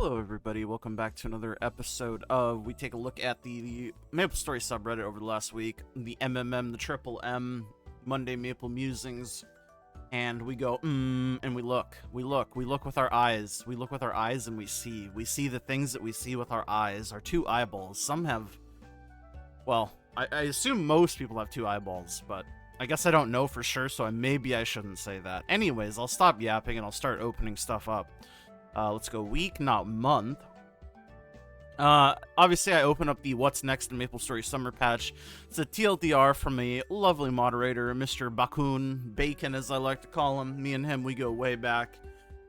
Hello everybody, welcome back to another episode of, we take a look at the MapleStory subreddit over the last week, the MMM, the Triple M, Monday Maple Musings, and we go, and we look with our eyes, and we see the things that we see with our eyes, our two eyeballs. Some have, well, I assume most people have two eyeballs, but I guess I don't know for sure, so maybe I shouldn't say that. Anyways, I'll stop yapping and I'll start opening stuff up. Let's go week, not month. Obviously, I open up the What's Next in MapleStory Summer Patch. It's a TLDR from a lovely moderator, Mr. Bakun, Bacon as I like to call him. Me and him, we go way back.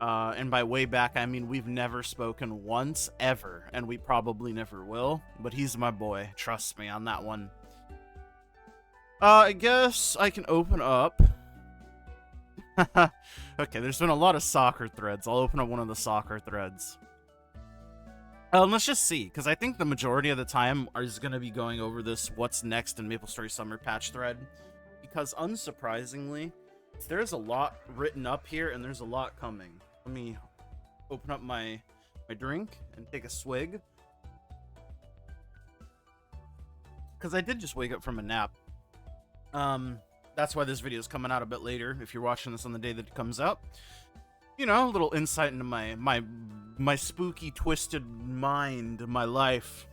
And by way back, I mean we've never spoken once, ever. And we probably never will. But he's my boy. Trust me on that one. I guess I can open up... Okay, there's been a lot of soccer threads. I'll open up one of the soccer threads. Let's just see, because I think the majority of the time is going to be going over this What's Next in MapleStory Summer Patch thread. Because unsurprisingly, there's a lot written up here, and there's a lot coming. Let me open up my drink and take a swig. Because I did just wake up from a nap. That's why this video is coming out a bit later, if you're watching this on the day that it comes out. You know, a little insight into my spooky, twisted mind, my life.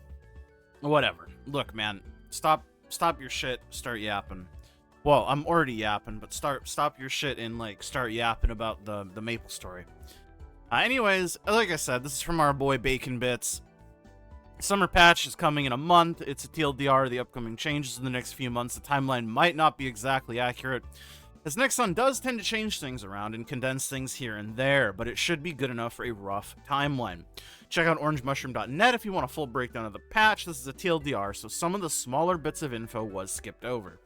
Whatever. Look, man, stop your shit, start yapping. Well, I'm already yapping, but stop your shit and, like, start yapping about the MapleStory. Anyways, like I said, this is from our boy Bacon Bits. Summer Patch is coming in a month. It's a TLDR, the upcoming changes in the next few months. The timeline might not be exactly accurate, as Next Sun does tend to change things around and condense things here and there, but it should be good enough for a rough timeline. Check out orangemushroom.net if you want a full breakdown of the patch. This is a TLDR, so some of the smaller bits of info was skipped over.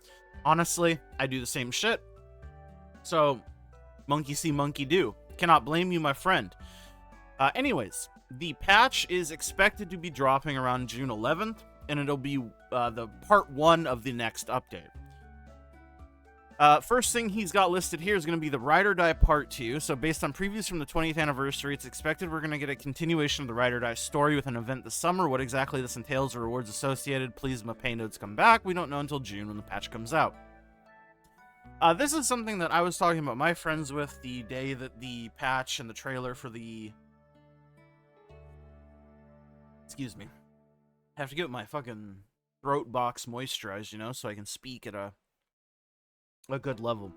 Honestly, I do the same shit. So, monkey see, monkey do. Cannot blame you, my friend. Anyways, the patch is expected to be dropping around June 11th, and it'll be the part 1 of the next update. First thing he's got listed here is going to be the Ride or Die Part 2. So based on previews from the 20th anniversary, it's expected we're going to get a continuation of the Ride or Die story with an event this summer. What exactly this entails or rewards associated, please my pay notes come back. We don't know until June when the patch comes out. This is something that I was talking about my friends with the day that the patch and the trailer for the... Excuse me. I have to get my fucking throat box moisturized, you know, so I can speak at a good level.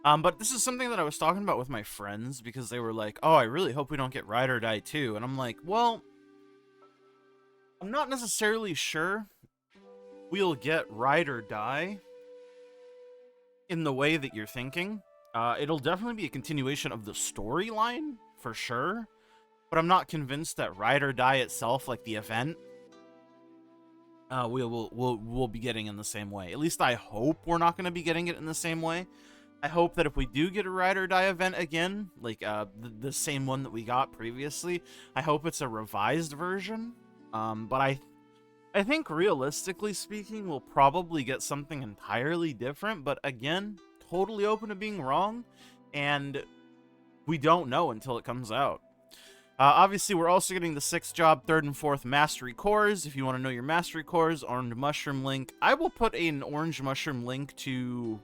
But this is something that I was talking about with my friends because they were like, oh, I really hope we don't get Ride or Die 2. And I'm like, well, I'm not necessarily sure we'll get Ride or Die in the way that you're thinking. It'll definitely be a continuation of the storyline, for sure. But I'm not convinced that Ride or Die itself, like the event, we'll be getting in the same way. At least I hope we're not going to be getting it in the same way. I hope that if we do get a Ride or Die event again, like the same one that we got previously, I hope it's a revised version. But I think realistically speaking, we'll probably get something entirely different. But again, totally open to being wrong, and we don't know until it comes out. Obviously, we're also getting the 6th job, 3rd and 4th mastery cores. If you want to know your mastery cores, orange mushroom link. I will put an orange mushroom link to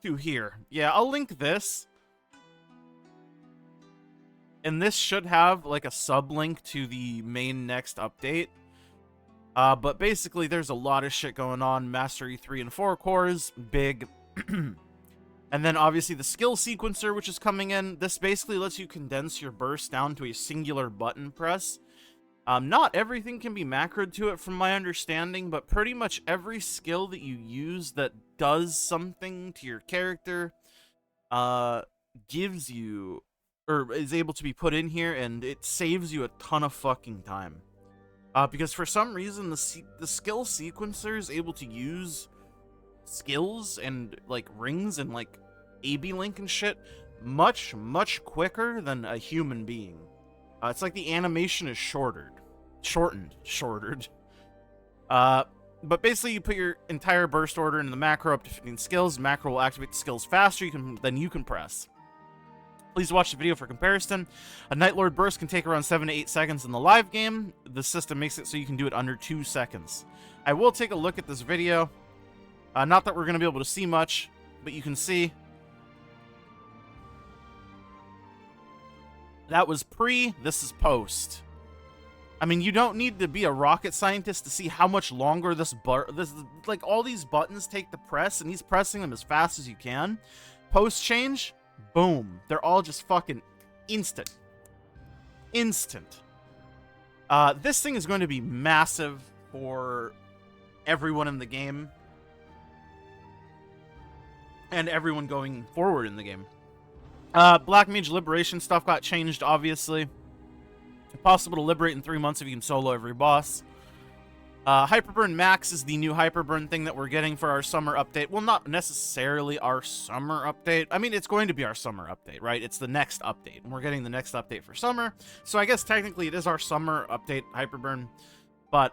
here. Yeah, I'll link this. And this should have like a sublink to the main next update. But basically, there's a lot of shit going on. Mastery 3 and 4 cores, big. And then obviously the skill sequencer, which is coming in. This basically lets you condense your burst down to a singular button press. Not everything can be macroed to it from my understanding, but pretty much every skill that you use that does something to your character gives you, or is able to be put in here, and it saves you a ton of fucking time. Because for some reason the skill sequencer is able to use skills and like rings and like AB link and shit much quicker than a human being. It's like the animation is shortened. But basically you put your entire burst order into the macro up to 15 skills. Macro will activate the skills faster than you can press. Please watch the video for comparison. A Night Lord burst can take around 7 to 8 seconds in the live game. The system makes it so you can do it under 2 seconds. I will take a look at this video. Not that we're going to be able to see much, but you can see. That was pre, this is post. I mean, you don't need to be a rocket scientist to see how much longer this like, all these buttons take to press, and he's pressing them as fast as you can. Post change, boom. They're all just fucking instant. Instant. This thing is going to be massive for everyone in the game. And everyone going forward in the game. Black Mage Liberation stuff got changed, obviously. Possible to liberate in 3 months if you can solo every boss. Hyperburn Max is the new Hyperburn thing that we're getting for our summer update. Well, not necessarily our summer update. I mean, it's going to be our summer update, right? It's the next update. And we're getting the next update for summer. So I guess technically it is our summer update, Hyperburn. But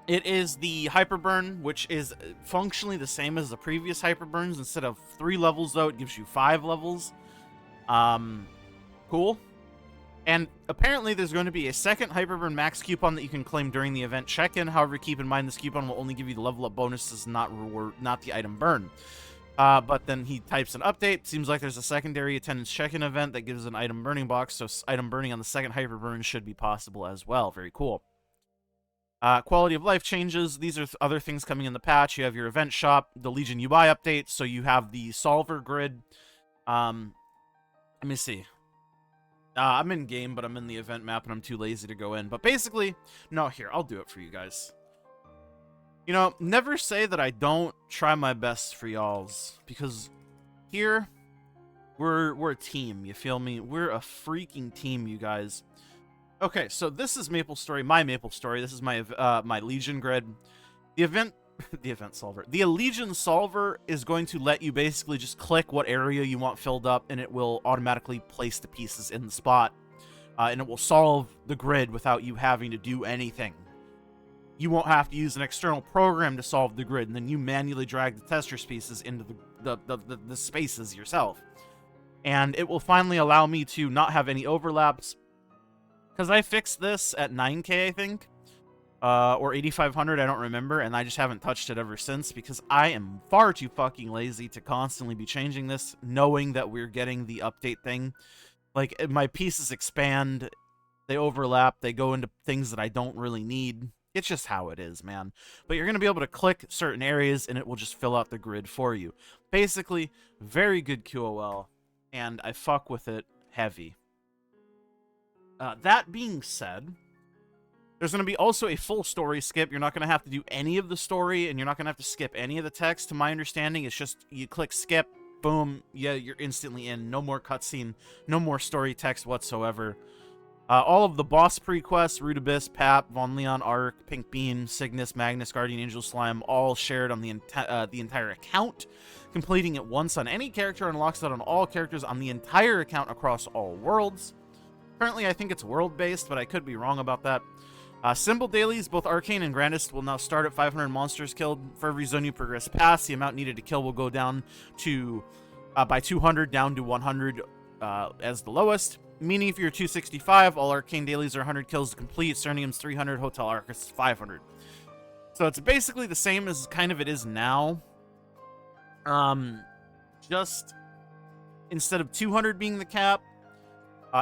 it is the Hyperburn, which is functionally the same as the previous Hyperburns. Instead of 3 levels, though, it gives you 5 levels. Cool. And apparently there's going to be a second Hyperburn Max coupon that you can claim during the event check-in. However, keep in mind this coupon will only give you the level up bonuses, not the item burn. But then he types an update. Seems like there's a secondary attendance check-in event that gives an item burning box, so item burning on the second Hyperburn should be possible as well. Very cool. Quality of life changes. These are other things coming in the patch. You have your event shop, the Legion UI update, so you have the solver grid. Let me see. I'm in game, but I'm in the event map, and I'm too lazy to go in. But basically, no, here, I'll do it for you guys. You know, never say that I don't try my best for y'alls, because here, we're a team, you feel me? We're a freaking team, you guys. Okay, so this is MapleStory, my MapleStory. This is my my Legion grid. The event solver. The Legion solver is going to let you basically just click what area you want filled up, and it will automatically place the pieces in the spot. And it will solve the grid without you having to do anything. You won't have to use an external program to solve the grid, and then you manually drag the testers pieces into the spaces yourself. And it will finally allow me to not have any overlaps. Because I fixed this at 9K, I think. Or 8,500, I don't remember, and I just haven't touched it ever since because I am far too fucking lazy to constantly be changing this, knowing that we're getting the update thing. Like, my pieces expand, they overlap, they go into things that I don't really need. It's just how it is, man. But you're going to be able to click certain areas, and it will just fill out the grid for you. Basically, very good QOL, and I fuck with it heavy. That being said, there's going to be also a full story skip. You're not going to have to do any of the story, and you're not going to have to skip any of the text. To my understanding, it's just you click skip, boom, yeah, you're instantly in. No more cutscene, no more story text whatsoever. All of the boss pre-quests, Root Abyss, Pap, Von Leon, Arc, Pink Bean, Cygnus, Magnus, Guardian Angel, Slime, all shared on the entire account. Completing it once on any character unlocks that on all characters on the entire account across all worlds. Currently, I think it's world-based, but I could be wrong about that. Symbol dailies, both Arcane and Grandest, will now start at 500 monsters killed. For every zone you progress past, the amount needed to kill will go down to, by 200 down to 100 as the lowest. Meaning if you're 265, all Arcane dailies are 100 kills to complete. Cernium's 300, Hotel Arcus is 500. So it's basically the same as kind of it is now. Just instead of 200 being the cap,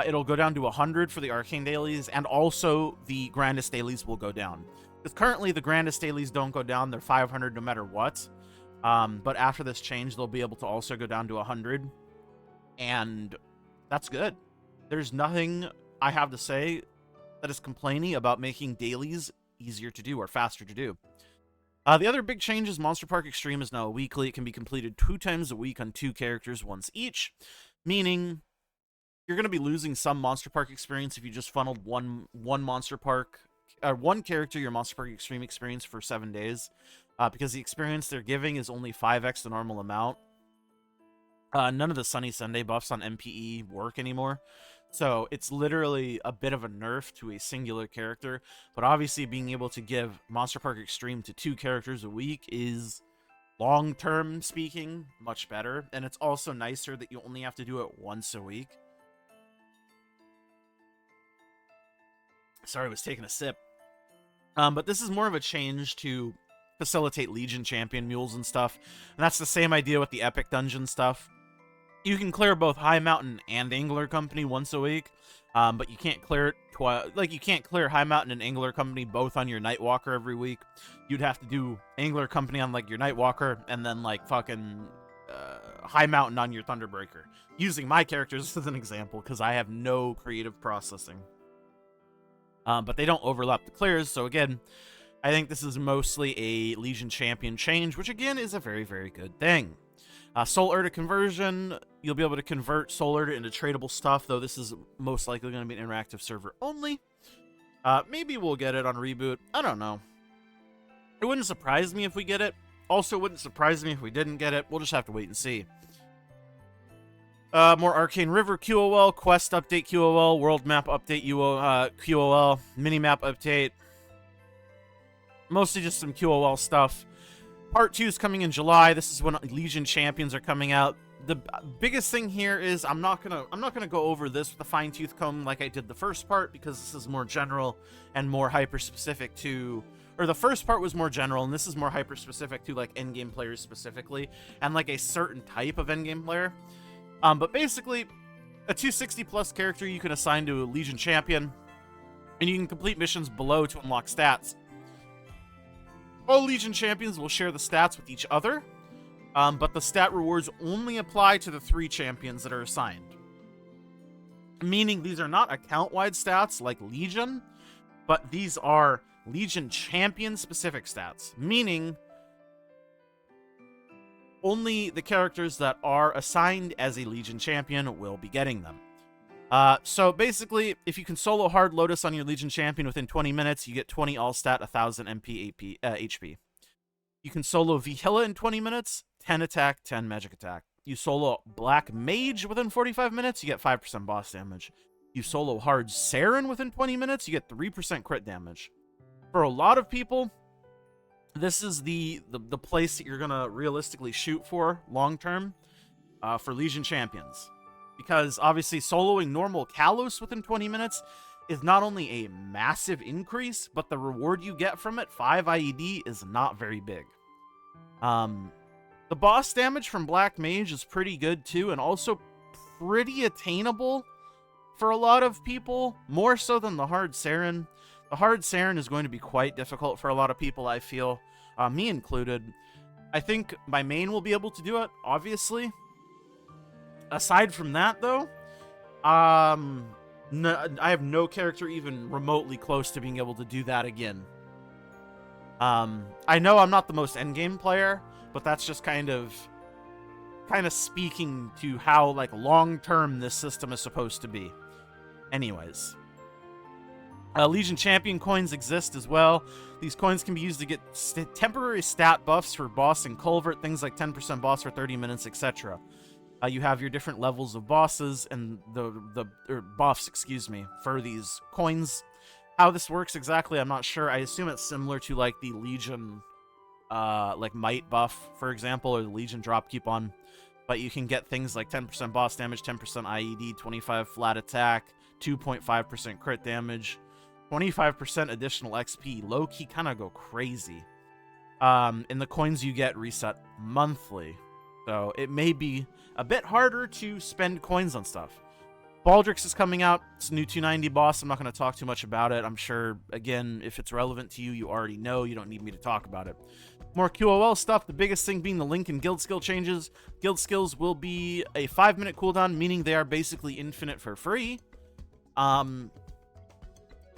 it'll go down to 100 for the Arcane dailies, and also the Grandest dailies will go down. Because currently the Grandest dailies don't go down, they're 500 no matter what. But after this change, they'll be able to also go down to 100. And that's good. There's nothing I have to say that is complaining about making dailies easier to do or faster to do. The other big change is Monster Park Extreme is now weekly. It can be completed 2 times a week on 2 characters once each, meaning you're going to be losing some Monster Park experience if you just funneled one Monster Park, one character your Monster Park Extreme experience for 7 days, because the experience they're giving is only 5x the normal amount. None of the Sunny Sunday buffs on MPE work anymore, so it's literally a bit of a nerf to a singular character, but obviously being able to give Monster Park Extreme to 2 characters a week is, long-term speaking, much better, and it's also nicer that you only have to do it once a week. Sorry, I was taking a sip. But this is more of a change to facilitate Legion champion mules and stuff. And that's the same idea with the Epic Dungeon stuff. You can clear both High Mountain and Angler Company once a week, but you can't clear it you can't clear High Mountain and Angler Company both on your Nightwalker every week. You'd have to do Angler Company on like your Nightwalker, and then like fucking High Mountain on your Thunderbreaker. Using my characters as an example, because I have no creative processing. But they don't overlap the clears, so again, I think this is mostly a Legion champion change, which again is a very, very good thing. Soul Urta conversion, you'll be able to convert Soul Urta into tradable stuff, though this is most likely going to be an interactive server only. Maybe we'll get it on Reboot. I don't know. It wouldn't surprise me if we get it. Also, it wouldn't surprise me if we didn't get it. We'll just have to wait and see. More Arcane River QOL, Quest update QOL, World Map update QOL, Minimap update. Mostly just some QOL stuff. Part 2 is coming in July. This is when Legion Champions are coming out. The biggest thing here is I'm not gonna go over this with a fine-tooth comb like I did the first part, because this is more general and more hyper-specific to... Or the first part was more general, and this is more hyper-specific to, like, endgame players specifically, and, like, a certain type of endgame player. But basically, a 260-plus character you can assign to a Legion Champion, and you can complete missions below to unlock stats. All Legion Champions will share the stats with each other, but the stat rewards only apply to the 3 champions that are assigned. Meaning these are not account-wide stats like Legion, but these are Legion Champion-specific stats. Meaning only the characters that are assigned as a Legion Champion will be getting them. So basically, if you can solo Hard Lotus on your Legion Champion within 20 minutes, you get 20 all-stat, 1000 MP HP. You can solo Vihilla in 20 minutes, 10 attack, 10 magic attack. You solo Black Mage within 45 minutes, you get 5% boss damage. You solo Hard Saren within 20 minutes, you get 3% crit damage. For a lot of people, this is the place that you're going to realistically shoot for long-term for Legion Champions. Because, obviously, soloing normal Kalos within 20 minutes is not only a massive increase, but the reward you get from it, 5 IED, is not very big. The boss damage from Black Mage is pretty good, too, and also pretty attainable for a lot of people, more so than the Hard Saren. The Hard Saren is going to be quite difficult for a lot of people, I feel, me included. I think my main will be able to do it, obviously. Aside from that, though, I have no character even remotely close to being able to do that again. I know I'm not the most endgame player, but that's just kind of speaking to how, like, long-term this system is supposed to be. Anyways. Legion Champion coins exist as well. These coins can be used to get temporary stat buffs for boss and culvert, things like 10% boss for 30 minutes, etc. You have your different levels of bosses and buffs, excuse me, for these coins. How this works exactly, I'm not sure. I assume it's similar to, like, the Legion, like, Might buff, for example, or the Legion drop coupon. But you can get things like 10% boss damage, 10% IED, 25 flat attack, 2.5% crit damage, 25% additional XP. Low-key kind of go crazy. And the coins you get reset monthly. So it may be a bit harder to spend coins on stuff. Baldrix is coming out. It's a new 290 boss. I'm not going to talk too much about it. I'm sure, again, if it's relevant to you, you already know. You don't need me to talk about it. More QOL stuff. The biggest thing being the link and guild skill changes. Guild skills will be a 5-minute cooldown, meaning they are basically infinite for free.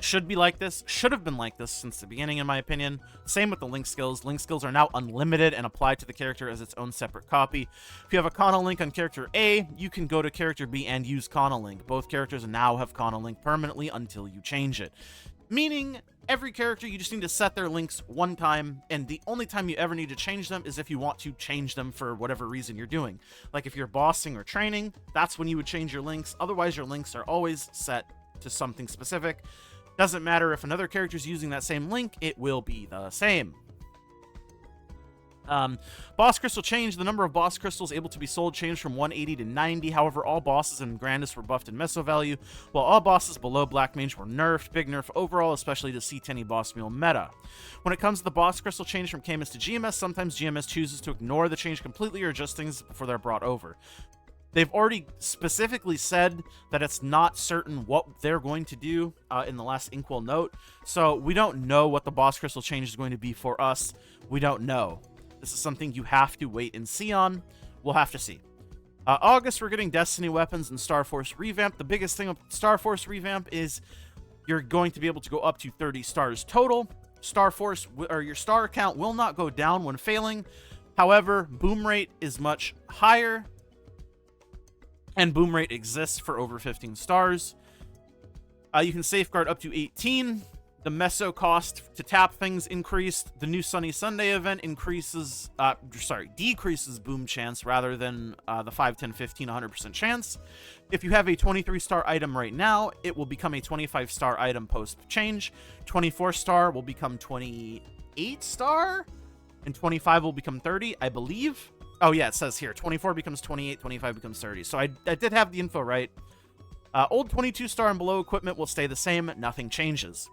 Should be like this. Should have been like this since the beginning, in my opinion. Same with the link skills. Link skills are now unlimited and apply to the character as its own separate copy. If you have a Kana link on character A, you can go to character B and use Kana link. Both characters now have Kana link permanently until you change it. Meaning, every character, you just need to set their links one time, and the only time you ever need to change them is if you want to change them for whatever reason you're doing. Like if you're bossing or training, that's when you would change your links. Otherwise, your links are always set to something specific. Doesn't matter if another character's using that same link, it will be the same. Boss crystal change. The number of boss crystals able to be sold changed from 180 to 90. However, all bosses in Grandis were buffed in meso value, while all bosses below Black Mage were nerfed. Big nerf overall, especially to C10 boss mule meta. When it comes to the boss crystal change from KMS to GMS, sometimes GMS chooses to ignore the change completely or adjust things before they're brought over. They've already specifically said that it's not certain what they're going to do in the last Inkwell note, so we don't know what the boss crystal change is going to be for us. We don't know. This is something you have to wait and see on. We'll have to see. August, we're getting Destiny weapons and Star Force revamp. The biggest thing with Star Force revamp is you're going to be able to go up to 30 stars total. Star Force, or your star count, will not go down when failing. However, boom rate is much higher, and boom rate exists for over 15 stars. You can safeguard up to 18. The meso cost to tap things increased. The new Sunny Sunday event decreases boom chance rather than the 5, 10, 15, 100% chance. If you have a 23-star item right now, it will become a 25-star item post-change. 24-star will become 28-star, and 25 will become 30, I believe. Oh, yeah, it says here. 24 becomes 28, 25 becomes 30. So I did have the info right. Old 22-star and below equipment will stay the same. Nothing changes.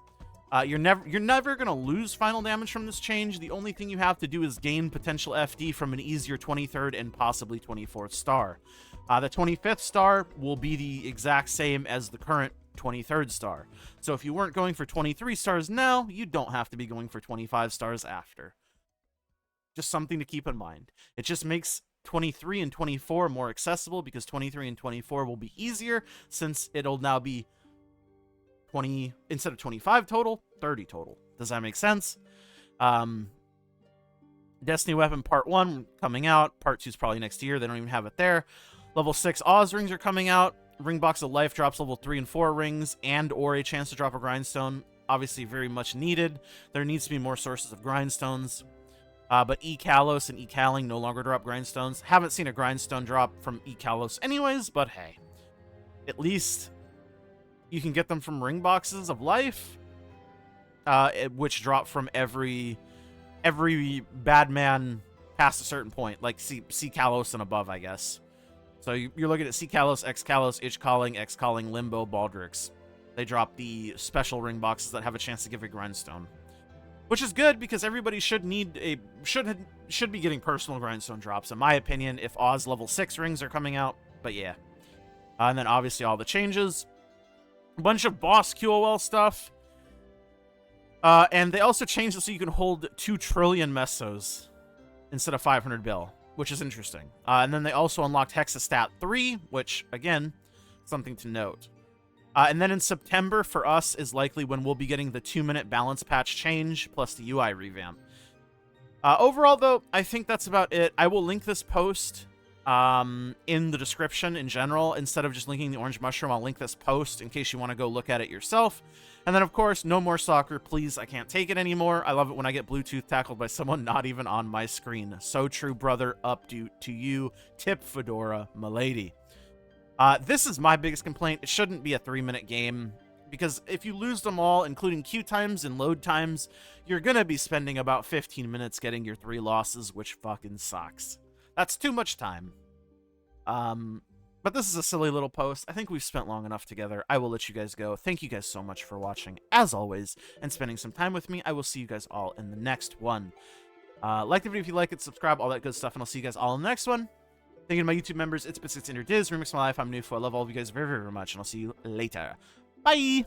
You're never going to lose final damage from this change. The only thing you have to do is gain potential FD from an easier 23rd and possibly 24th star. The 25th star will be the exact same as the current 23rd star. So if you weren't going for 23 stars now, you don't have to be going for 25 stars after. Just something to keep in mind. It just makes 23 and 24 more accessible because 23 and 24 will be easier since it'll now be 20 instead of 25 total, 30 total. Does that make sense? Destiny Weapon Part 1 coming out. Part 2 is probably next year. They don't even have it there. Level 6 Oz rings are coming out. Ring Box of Life drops level 3 and 4 rings and or a chance to drop a grindstone. Obviously very much needed. There needs to be more sources of grindstones. But E-Kalos and E-Kaling no longer drop grindstones. Haven't seen a grindstone drop from E-Kalos anyways, but hey. At least you can get them from Ring Boxes of Life, which drop from every bad man past a certain point, like C-Kalos and above, I guess. So you're looking at C-Kalos, X-Kalos, Ich-Calling, X-Calling, Limbo, Baldrix. They drop the special Ring Boxes that have a chance to give a grindstone. Which is good because everybody should be getting personal grindstone drops, in my opinion, if Oz level 6 rings are coming out. But yeah. And then obviously all the changes. A bunch of boss QOL stuff. And they also changed it so you can hold 2 trillion mesos instead of 500 bill, which is interesting. And then they also unlocked Hexastat 3, which, again, something to note. And then in September, for us, is likely when we'll be getting the 2-minute balance patch change, plus the UI revamp. Overall, though, I think that's about it. I will link this post in the description in general. Instead of just linking the orange mushroom, I'll link this post in case you want to go look at it yourself. And then, of course, no more soccer, please. I can't take it anymore. I love it when I get Bluetooth tackled by someone not even on my screen. So true, brother. Updo to you. Tip Fedora, milady. This is my biggest complaint. It shouldn't be a 3-minute game, because if you lose them all, including queue times and load times, you're gonna be spending about 15 minutes getting your 3 losses, which fucking sucks. That's too much time. But this is a silly little post. I think we've spent long enough together. I will let you guys go. Thank you guys so much for watching, as always, and spending some time with me. I will see you guys all in the next one. Like the video if you like it, subscribe, all that good stuff, and I'll see you guys all in the next one. Thank you to my YouTube members. It's Bits, It's Diz, Remix My Life. I'm Nufo. I love all of you guys very, very much, and I'll see you later. Bye!